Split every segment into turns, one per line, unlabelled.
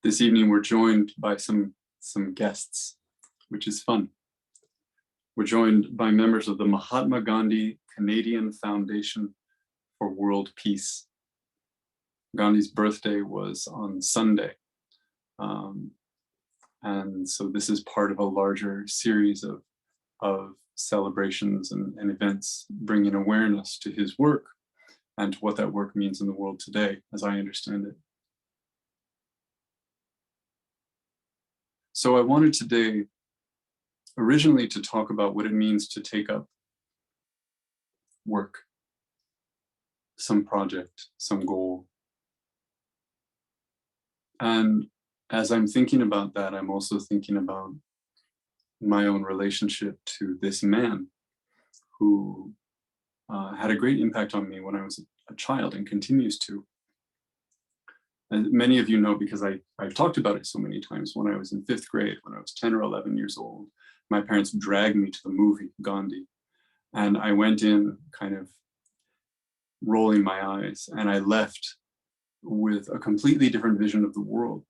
This evening we're joined by some guests, which is fun. We're joined by members of the Mahatma Gandhi Canadian Foundation for World Peace. Gandhi's birthday was on Sunday. And so this is part of a larger series of celebrations and events bringing awareness to his work and to what that work means in the world today, as I understand it. So I wanted today originally to talk about what it means to take up work, some project, some goal. And as I'm thinking about that, I'm also thinking about my own relationship to this man who had a great impact on me when I was a child and continues to. And many of you know, because I've talked about it so many times, when I was in 5th grade, when I was 10 or 11 years old, my parents dragged me to the movie Gandhi. And I went in kind of rolling my eyes, and I left with a completely different vision of the world.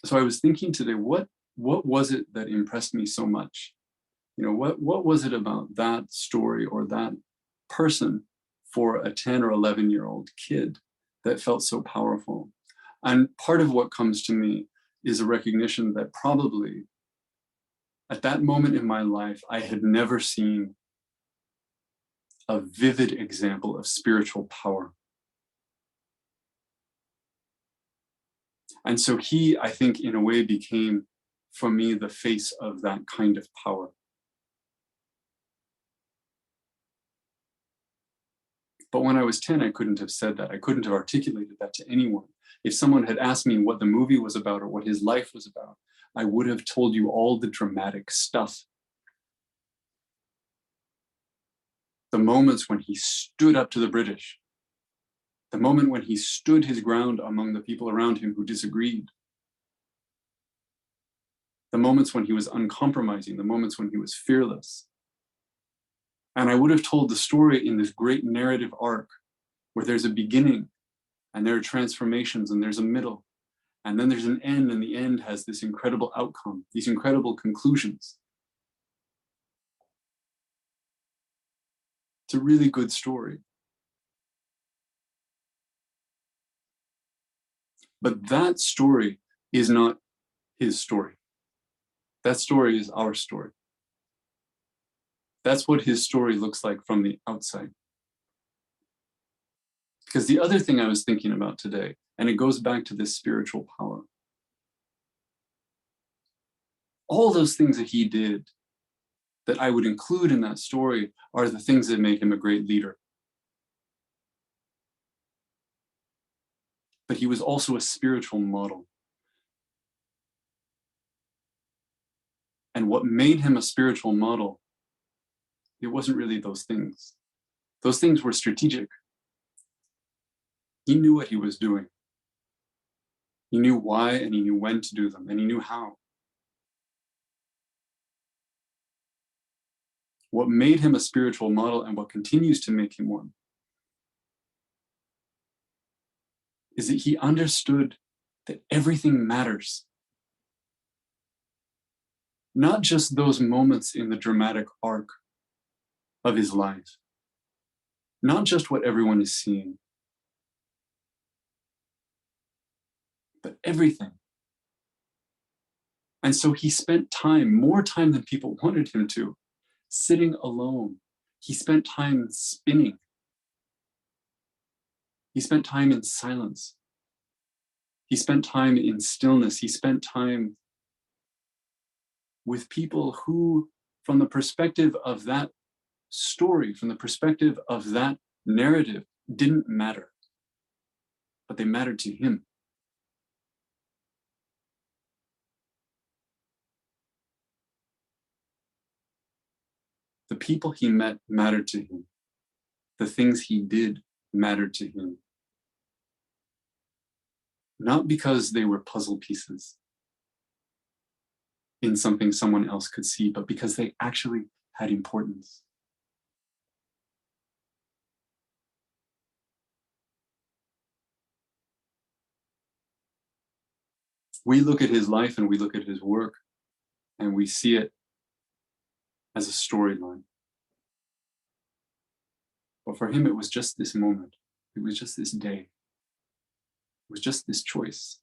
So I was thinking today, what was it that impressed me so much? You know, what was it about that story or that person for a 10 or 11-year-old kid that felt so powerful? And part of what comes to me is a recognition that probably at that moment in my life, I had never seen a vivid example of spiritual power. And so he, I think, in a way became, for me, the face of that kind of power. But when I was 10, I couldn't have said that. I couldn't have articulated that to anyone. If someone had asked me what the movie was about or what his life was about, I would have told you all the dramatic stuff. The moments when he stood up to the British, the moment when he stood his ground among the people around him who disagreed, the moments when he was uncompromising, the moments when he was fearless. And I would have told the story in this great narrative arc where there's a beginning and there are transformations and there's a middle and then there's an end, and the end has this incredible outcome, these incredible conclusions. It's a really good story. But that story is not his story. That story is our story. That's what his story looks like from the outside. Because the other thing I was thinking about today, and it goes back to this spiritual power, all those things that he did that I would include in that story are the things that make him a great leader. But he was also a spiritual model. And what made him a spiritual model, it wasn't really those things. Those things were strategic. He knew what he was doing. He knew why, and he knew when to do them, and he knew how. What made him a spiritual model and what continues to make him one is that he understood that everything matters. Not just those moments in the dramatic arc of his life, not just what everyone is seeing, but everything. And so he spent time, more time than people wanted him to, sitting alone. He spent time spinning. He spent time in silence. He spent time in stillness. He spent time with people who, from the perspective of that story, from the perspective of that narrative, didn't matter, but they mattered to him. The people he met mattered to him. The things he did mattered to him. Not because they were puzzle pieces in something someone else could see, but because they actually had importance. We look at his life and we look at his work and we see it as a storyline. But for him, it was just this moment. It was just this day. It was just this choice.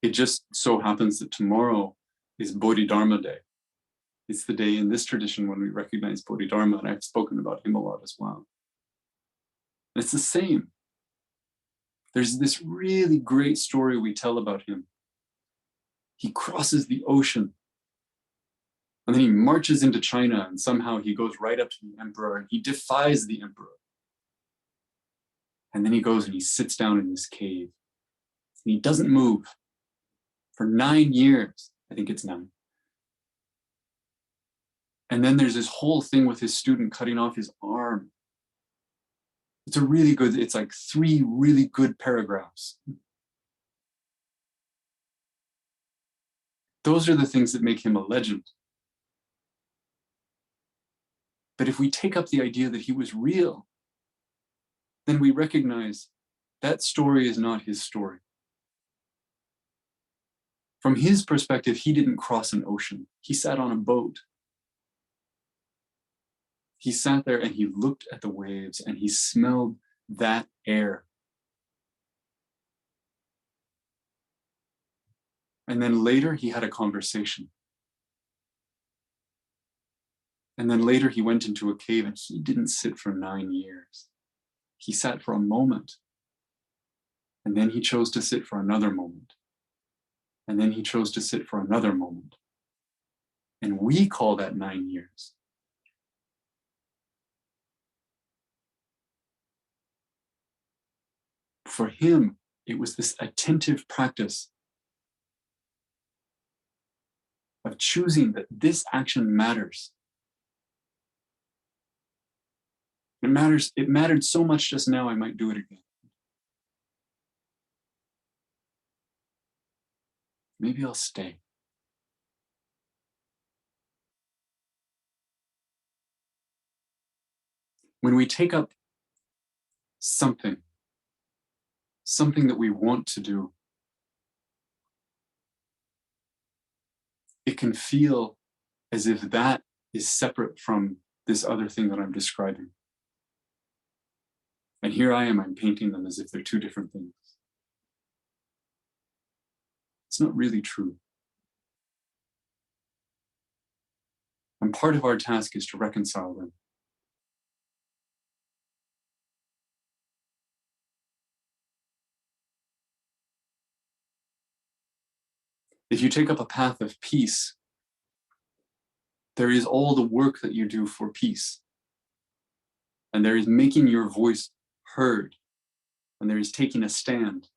It just so happens that tomorrow is Bodhidharma Day. It's the day in this tradition when we recognize Bodhidharma, and I've spoken about him a lot as well. And it's the same. There's this really great story we tell about him. He crosses the ocean, and then he marches into China, and somehow he goes right up to the emperor, and he defies the emperor. And then he goes and he sits down in this cave. And he doesn't move for 9 years. I think it's 9. And then there's this whole thing with his student cutting off his arm. It's like 3 really good paragraphs. Those are the things that make him a legend. But if we take up the idea that he was real, then we recognize that story is not his story. From his perspective, he didn't cross an ocean. He sat on a boat. He sat there and he looked at the waves and he smelled that air. And then later he had a conversation. And then later he went into a cave and he didn't sit for 9 years. He sat for a moment. And then he chose to sit for another moment. And then he chose to sit for another moment. And we call that 9 years. For him, it was this attentive practice of choosing that this action matters. It mattered so much just now, I might do it again. Maybe I'll stay. When we take up something that we want to do, it can feel as if that is separate from this other thing that I'm describing. And here I am, I'm painting them as if they're 2 different things. It's not really true. And part of our task is to reconcile them. If you take up a path of peace, there is all the work that you do for peace. And there is making your voice heard. And there is taking a stand.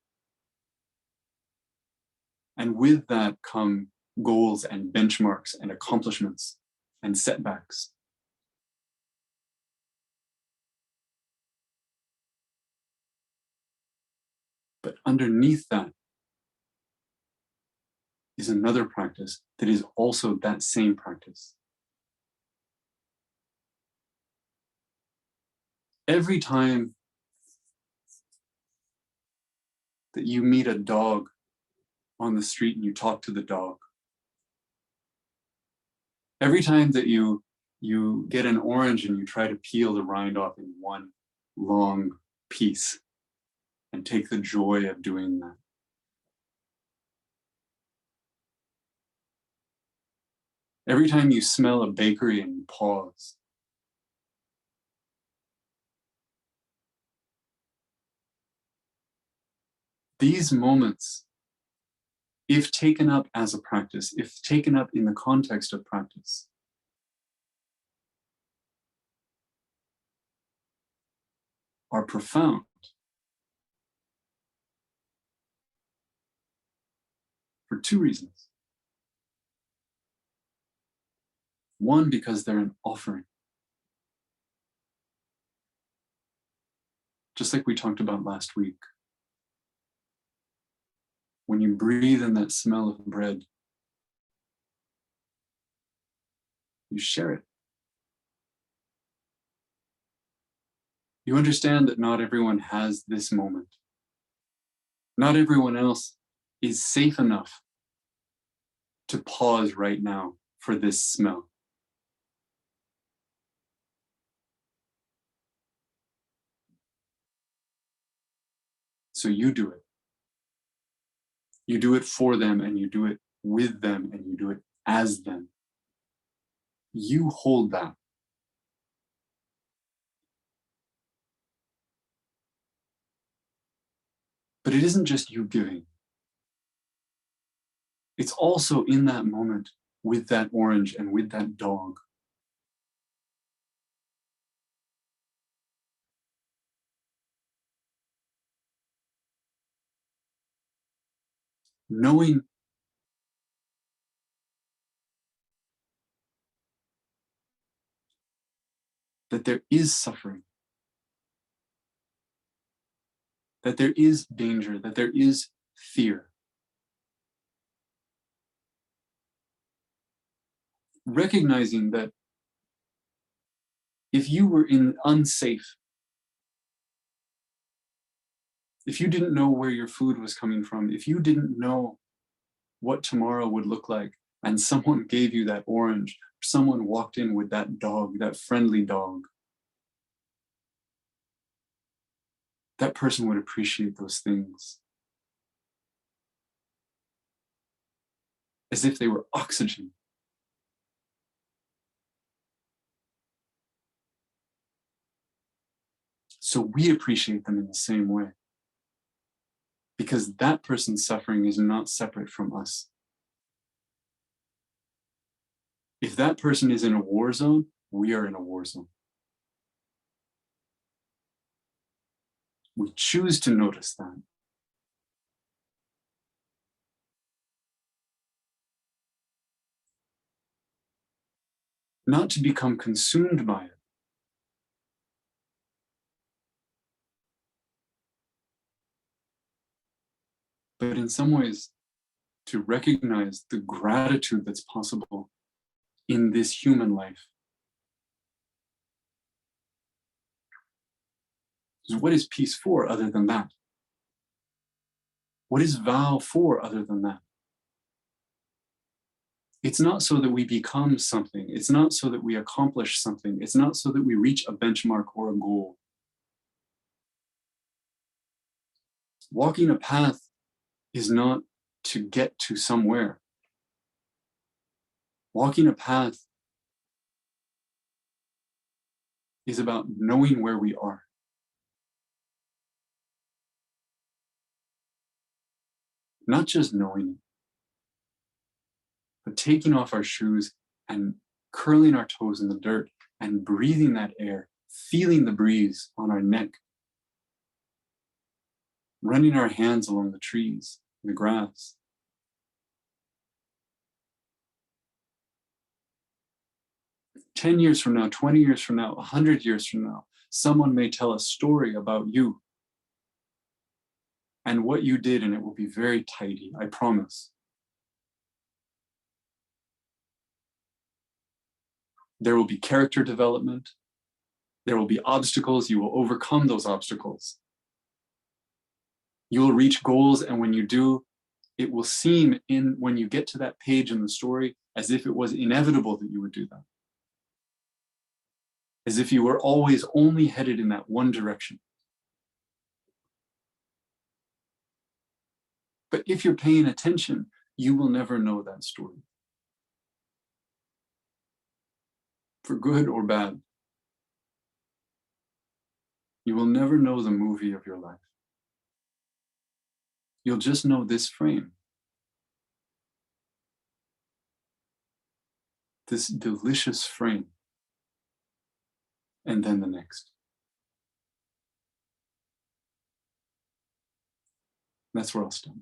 And with that come goals and benchmarks and accomplishments and setbacks. But underneath that is another practice that is also that same practice. Every time that you meet a dog on the street and you talk to the dog, every time that you get an orange and you try to peel the rind off in one long piece and take the joy of doing that, every time you smell a bakery and you pause, these moments, if taken up as a practice, if taken up in the context of practice, are profound. For 2 reasons. One, because they're an offering. Just like we talked about last week. When you breathe in that smell of bread, you share it. You understand that not everyone has this moment. Not everyone else is safe enough to pause right now for this smell. So you do it. You do it for them, and you do it with them, and you do it as them. You hold that. But it isn't just you giving. It's also in that moment with that orange and with that dog. Knowing that there is suffering, that there is danger, that there is fear. Recognizing that if you were in unsafe, if you didn't know where your food was coming from, if you didn't know what tomorrow would look like, and someone gave you that orange, someone walked in with that dog, that friendly dog, that person would appreciate those things as if they were oxygen. So we appreciate them in the same way, because that person's suffering is not separate from us. If that person is in a war zone, we are in a war zone. We choose to notice that. Not to become consumed by it. But in some ways, to recognize the gratitude that's possible in this human life. So what is peace for other than that? What is vow for other than that? It's not so that we become something. It's not so that we accomplish something. It's not so that we reach a benchmark or a goal. Walking a path is not to get to somewhere. Walking a path is about knowing where we are. Not just knowing it, but taking off our shoes and curling our toes in the dirt and breathing that air, feeling the breeze on our neck, running our hands along the trees, the grass. "10 years from now, 20 years from now, 100 years from now, someone may tell a story about you and what you did, and it will be very tidy, I promise. There will be character development. There will be obstacles. You will overcome those obstacles. You will reach goals, and when you do, it will seem when you get to that page in the story as if it was inevitable that you would do that. As if you were always only headed in that one direction. But if you're paying attention, you will never know that story. For good or bad. You will never know the movie of your life. You'll just know this frame. This delicious frame. And then the next. That's where I'll stop.